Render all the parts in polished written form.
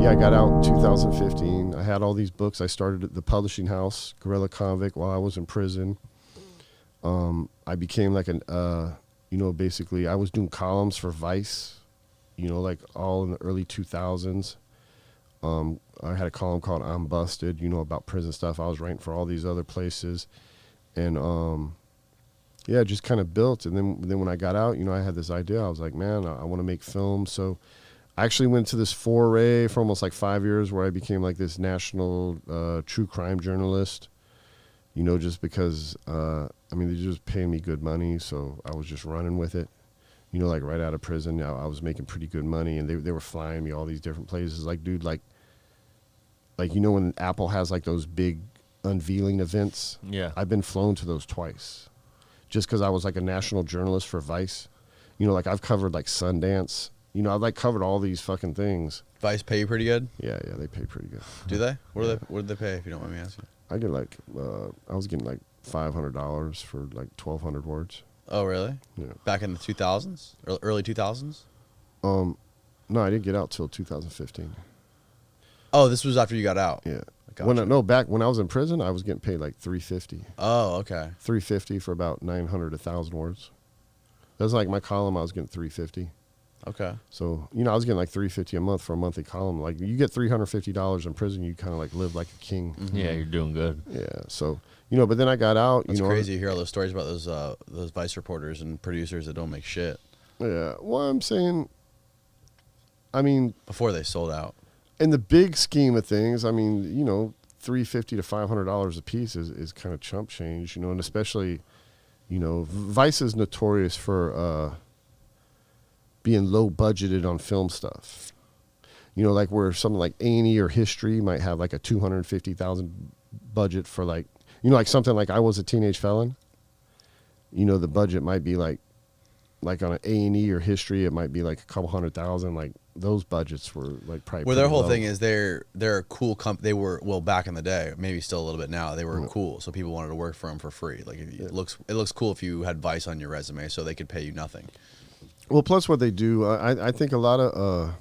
Yeah, I got out in 2015. I had all these books. I started at the publishing house, Guerrilla Convict, while I was in prison. I became like basically I was doing columns for Vice, like all in the early 2000s. I had a column called I'm Busted, about prison stuff. I was writing for all these other places. And, it just kind of built. And then when I got out, I had this idea. I was like, man, I want to make films. So I actually went to this foray for almost like 5 years where I became like this national true crime journalist, just because, they're just paying me good money. So I was just running with it, like right out of prison. I was making pretty good money, and they were flying me all these different places. Like, dude, like when Apple has like those big unveiling events. Yeah. I've been flown to those twice just because I was like a national journalist for Vice. Like I've covered like Sundance. I've like covered all these fucking things. Vice pay you pretty good? Yeah, they pay pretty good. Do they? What do they pay, if you don't mind me asking? I get like, I was getting like $500 for like 1,200 words. Oh, really? Yeah. Back in the 2000s? Early 2000s? No, I didn't get out till 2015. Oh, this was after you got out? Yeah. Gotcha. Back when I was in prison, I was getting paid like $350. Oh, okay. $350 for about 900 to 1,000 words. That was like my column. I was getting $350. Okay. So, I was getting like $350 a month for a monthly column. Like you get $350 in prison, you kind of like live like a king. Mm-hmm. Yeah, you're doing good. Yeah. So, but then I got out. It's crazy to hear all those stories about those Vice reporters and producers that don't make shit. Yeah. Well, I'm saying, before they sold out. In the big scheme of things, $350 to $500 a piece is kind of chump change, and especially, Vice is notorious for being low budgeted on film stuff. Like where something like A&E or History might have like a $250,000 budget for like, like something like I Was a Teenage Felon. The budget might be like on an A&E or History, it might be like a couple $100,000. Like those budgets were like probably. Well, their whole low. thing is they're a cool company. They were, well, back in the day, maybe still a little bit now. They were cool, so people wanted to work for them for free. Like it looks cool if you had Vice on your resume, so they could pay you nothing. Well, plus what they do, I think a lot of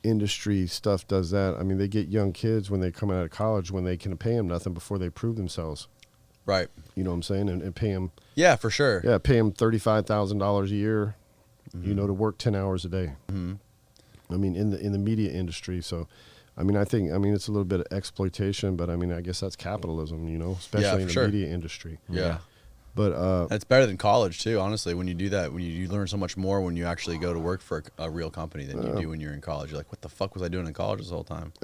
industry stuff does that. They get young kids when they come out of college when they can pay them nothing before they prove themselves. Right. You know what I'm saying? And pay them. Yeah, for sure. Yeah, pay them $35,000 a year, Mm-hmm. to work 10 hours a day. Mm-hmm. In the media industry. So, I think it's a little bit of exploitation, but I guess that's capitalism, especially in the media industry. Yeah. But that's better than college too, honestly. When you do that, when you learn so much more when you actually go to work for a real company than you do when you're in college. You're like, what the fuck was I doing in college this whole time?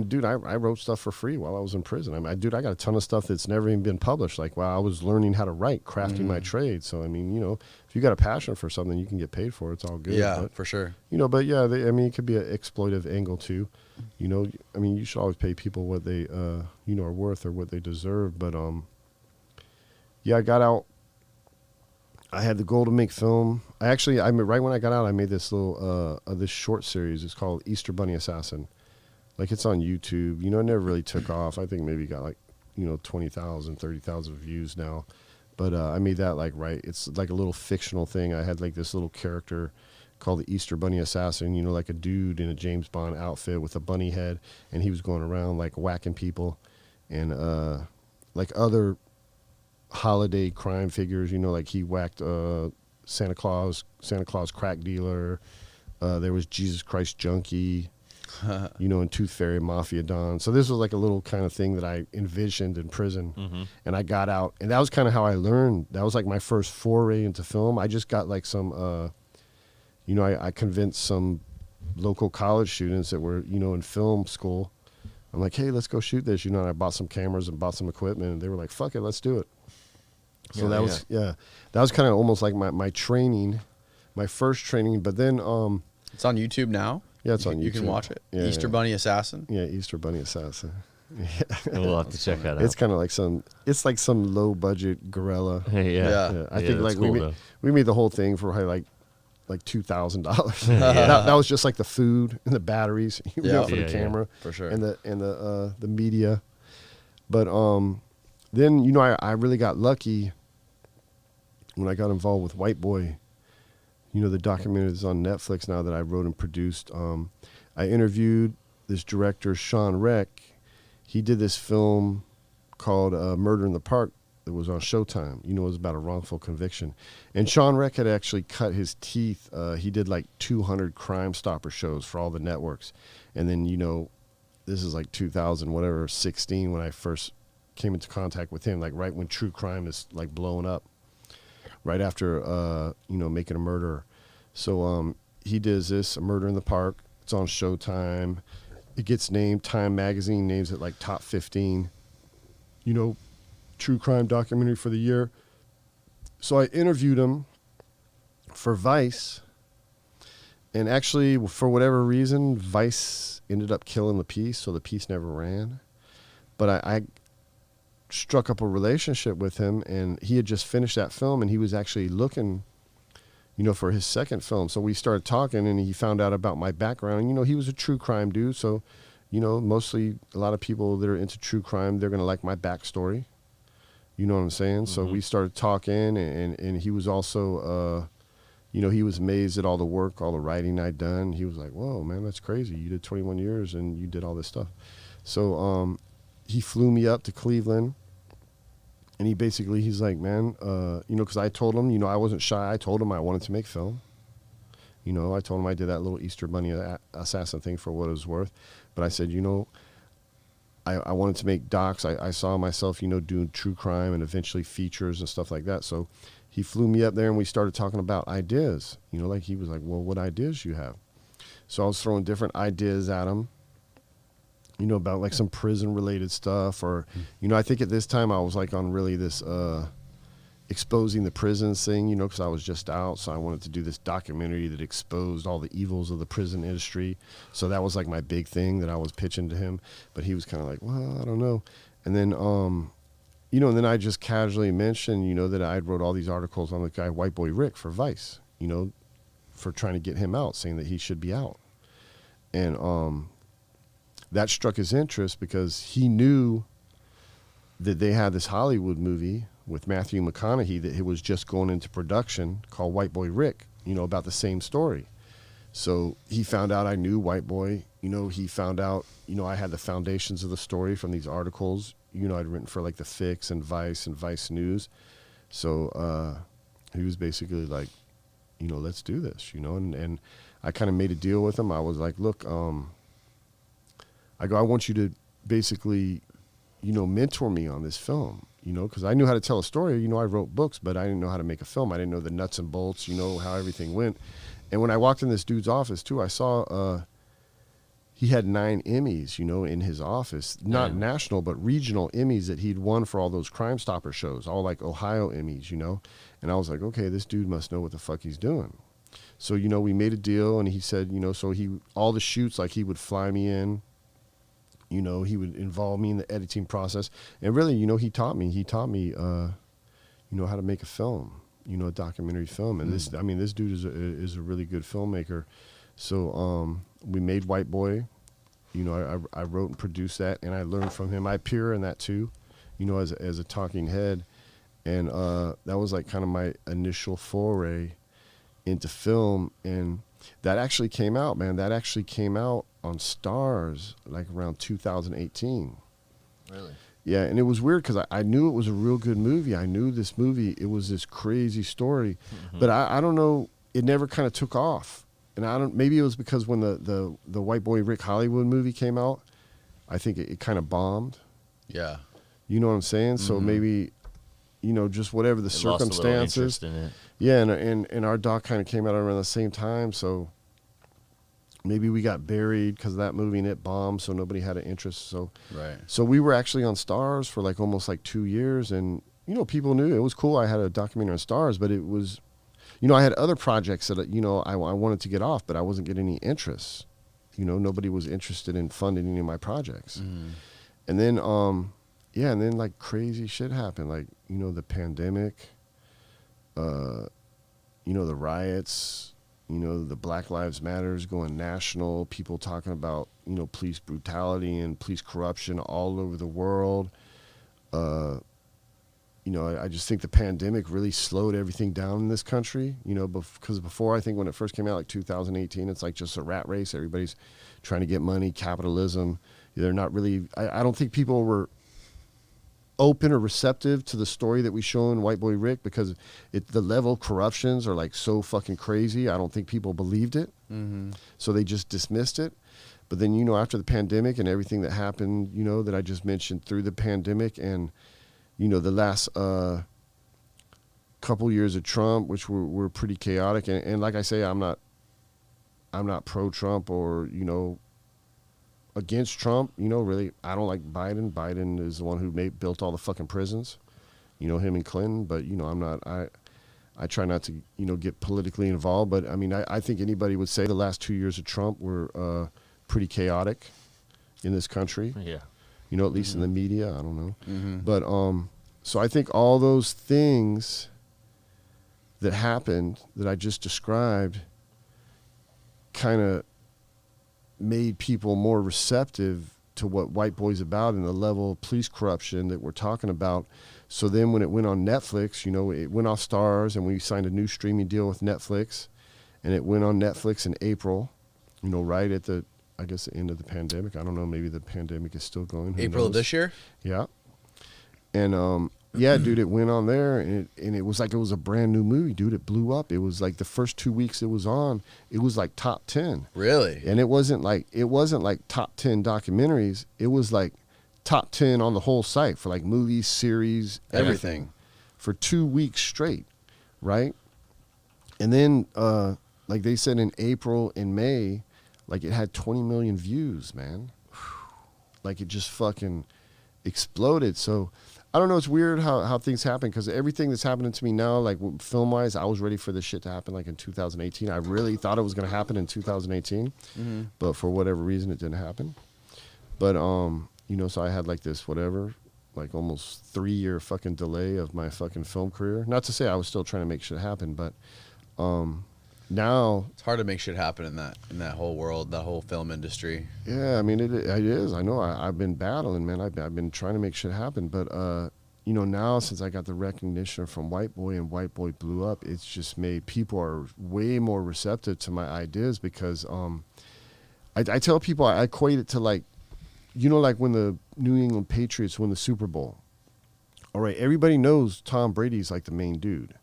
Dude, I wrote stuff for free while I was in prison. I got a ton of stuff that's never even been published. Like while I was learning how to write, crafting my trade. So if you got a passion for something, you can get paid for it. It's all good. Yeah, for sure. But yeah, it could be an exploitive angle too. You should always pay people what they are worth or what they deserve. But yeah, I got out. I had the goal to make film. Right when I got out, I made this little this short series. It's called Easter Bunny Assassin. Like it's on YouTube. It never really took off. I think maybe got like 20,000, 30,000 views now. But I made that it's like a little fictional thing. I had like this little character called the Easter Bunny Assassin. Like a dude in a James Bond outfit with a bunny head, and he was going around like whacking people, and like other holiday crime figures, like he whacked Santa Claus crack dealer. There was Jesus Christ junkie, and Tooth Fairy Mafia Don. So this was like a little kind of thing that I envisioned in prison, and I got out, and that was kind of how I learned. That was like my first foray into film. I just got like some, I convinced some local college students that were, in film school. I'm like, hey, let's go shoot this, and I bought some cameras and bought some equipment, and they were like, fuck it, let's do it. So that was kind of almost like my training, my first training. But then it's on YouTube now. Yeah, it's on YouTube. You can watch it. Yeah, Easter Bunny Assassin. Yeah, Easter Bunny Assassin. Yeah. We'll have to check that out. It's kind of like some low budget guerrilla. Yeah. I think like cool, we made the whole thing for like $2,000. That was just like the food and the batteries, for the camera, for sure, and the media. But then I really got lucky when I got involved with White Boy. The documentary is on Netflix now that I wrote and produced. I interviewed this director, Sean Reck, he did this film called Murder in the Park that was on Showtime. You know, it was about a wrongful conviction. And Sean Reck had actually cut his teeth. He did like 200 Crime Stopper shows for all the networks. And then, you know, this is like 2000, whatever, 16 when I first came into contact with him, like right when true crime is like blowing up, right after, you know, Making a Murderer. So he does this, A Murder in the Park. It's on Showtime. It gets named, Time Magazine names it like top 15, you know, true crime documentary for the year. So I interviewed him for Vice. And actually, for whatever reason, Vice ended up killing the piece, so the piece never ran. But I struck up a relationship with him, and he had just finished that film, and he was actually looking, you know, for his second film. So we started talking, and he found out about my background. You know, he was a true crime dude, so, you know, mostly a lot of people that are into true crime, they're going to like my backstory. You know what I'm saying? So we started talking, and he was also, you know, he was amazed at all the work, all the writing I'd done. He was like, whoa, man, that's crazy. You did 21 years, and you did all this stuff. So he flew me up to Cleveland. And he's like, man, you know, because I told him, you know, I wasn't shy. I told him I wanted to make film. You know, I told him I did that little Easter Bunny assassin thing for what it was worth. But I said, you know, I wanted to make docs. I saw myself, you know, doing true crime and eventually features and stuff like that. So he flew me up there and we started talking about ideas. You know, like he was like, well, what ideas you have? So I was throwing different ideas at him. You know, about like some prison related stuff or, you know, I think at this time I was like on really this exposing the prisons thing, you know, because I was just out. So I wanted to do this documentary that exposed all the evils of the prison industry. So that was like my big thing that I was pitching to him. But he was kind of like, well, I don't know. And then, you know, and then I just casually mentioned, you know, that I wrote all these articles on the guy, White Boy Rick, for Vice, you know, for trying to get him out, saying that he should be out. And, that struck his interest because he knew that they had this Hollywood movie with Matthew McConaughey that it was just going into production called White Boy Rick, you know, about the same story. So he found out I knew White Boy. You know, he found out, you know, I had the foundations of the story from these articles, you know, I'd written for like The Fix and Vice News. So he was basically like, you know, let's do this, you know, and I kind of made a deal with him. I was like, look, I go, I want you to basically, you know, mentor me on this film, you know, because I knew how to tell a story. You know, I wrote books, but I didn't know how to make a film. I didn't know the nuts and bolts, you know, how everything went. And when I walked in this dude's office, too, I saw he had 9 Emmys, you know, in his office. Not national, but regional Emmys that he'd won for all those Crime Stopper shows, all like Ohio Emmys, you know. And I was like, okay, this dude must know what the fuck he's doing. So, you know, we made a deal, and he said, you know, so all the shoots, like he would fly me in. You know, he would involve me in the editing process. And really, you know, he taught me, you know, how to make a film, you know, a documentary film. And this dude is a really good filmmaker. So we made White Boy. You know, I wrote and produced that, and I learned from him. I appear in that too, you know, as a talking head. And that was like kind of my initial foray into film. And that actually came out, man. That actually came out on Stars like around 2018. Really? Yeah, and it was weird because I knew it was a real good movie. I knew this movie, it was this crazy story. But I don't know, it never kind of took off. And maybe it was because when the White Boy Rick Hollywood movie came out, I think it kind of bombed. Yeah. You know what I'm saying? So maybe, you know, just whatever the circumstances. Lost a little interest in it. Yeah, and our doc kind of came out around the same time, so maybe we got buried because of that movie and it bombed, so nobody had an interest. So Right. So we were actually on Stars for like almost like 2 years, and you know, people knew it was cool. I had a documentary on Stars, but it was, you know, I had other projects that, you know, I wanted to get off, but I wasn't getting any interest. You know, nobody was interested in funding any of my projects. And then yeah, and then like crazy shit happened, like, you know, the pandemic, you know, the riots, you know, the Black Lives Matters going national, people talking about, you know, police brutality and police corruption all over the world. you know, I just think the pandemic really slowed everything down in this country, you know, because before, I think when it first came out, like 2018, it's like just a rat race. Everybody's trying to get money, capitalism. They're not really, I don't think people were open or receptive to the story that we show in White Boy Rick, because the level of corruptions are like so fucking crazy. I don't think people believed it. Mm-hmm. So they just dismissed it. But then, you know, after the pandemic and everything that happened, you know, that I just mentioned through the pandemic, and, you know, the last couple years of Trump, which were pretty chaotic. And like I say, I'm not pro-Trump or, you know, against Trump. You know, really, I don't like Biden. Biden is the one who built all the fucking prisons, you know, him and Clinton. But, you know, I try not to, you know, get politically involved. But, I mean, I think anybody would say the last 2 years of Trump were pretty chaotic in this country. Yeah. You know, at least in the media. I don't know. Mm-hmm. But so I think all those things that happened that I just described kind of made people more receptive to what White Boy's about and the level of police corruption that we're talking about. So then when it went on Netflix, you know, it went off Stars, and we signed a new streaming deal with Netflix, and it went on Netflix in April, you know, right at the, I guess, the end of the pandemic. I don't know, maybe the pandemic is still going. Who April of knows? this year? Yeah. And yeah, dude, it went on there, and it was like it was a brand new movie, dude. It blew up. It was like the first 2 weeks it was on, it was like top 10. Really? And it wasn't like top 10 documentaries. It was like top 10 on the whole site for like movies, series, everything for 2 weeks straight, right? And then like they said in April and May, like it had 20 million views, man. Like it just fucking exploded. So I don't know. It's weird how things happen, because everything that's happening to me now, like film wise, I was ready for this shit to happen like in 2018. I really thought it was going to happen in 2018, but for whatever reason, it didn't happen. But, you know, so I had like this, whatever, like almost 3-year fucking delay of my fucking film career. Not to say I was still trying to make shit happen, but, now It's hard to make shit happen in that whole world, that whole film industry. yeah, I mean, it is. I know. I've been battling, man. I've been trying to make shit happen. But, you know, now since I got the recognition from White Boy and White Boy blew up, it's just made people are way more receptive to my ideas, because I tell people I equate it to like, you know, like when the New England Patriots win the Super Bowl. All right, everybody knows Tom Brady's like the main dude,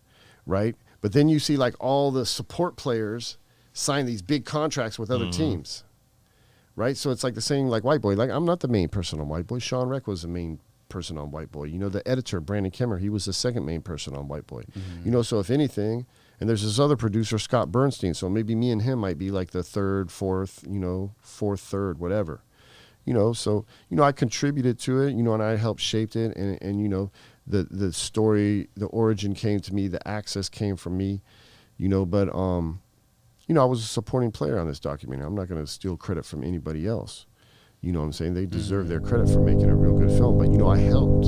right? But then you see like all the support players sign these big contracts with other teams, right? So it's like the same like White Boy. Like, I'm not the main person on White Boy. Sean Reck was the main person on White Boy. You know, the editor, Brandon Kimmer, he was the second main person on White Boy. You know, so if anything, and there's this other producer, Scott Bernstein, so maybe me and him might be like the third, fourth, you know, fourth, third, whatever. You know, so, you know, I contributed to it, you know, and I helped shape it, and you know, the story, the origin came to me, the access came from me, you know, but, you know, I was a supporting player on this documentary. I'm not going to steal credit from anybody else. You know what I'm saying? They deserve their credit for making a real good film, but, you know, I helped.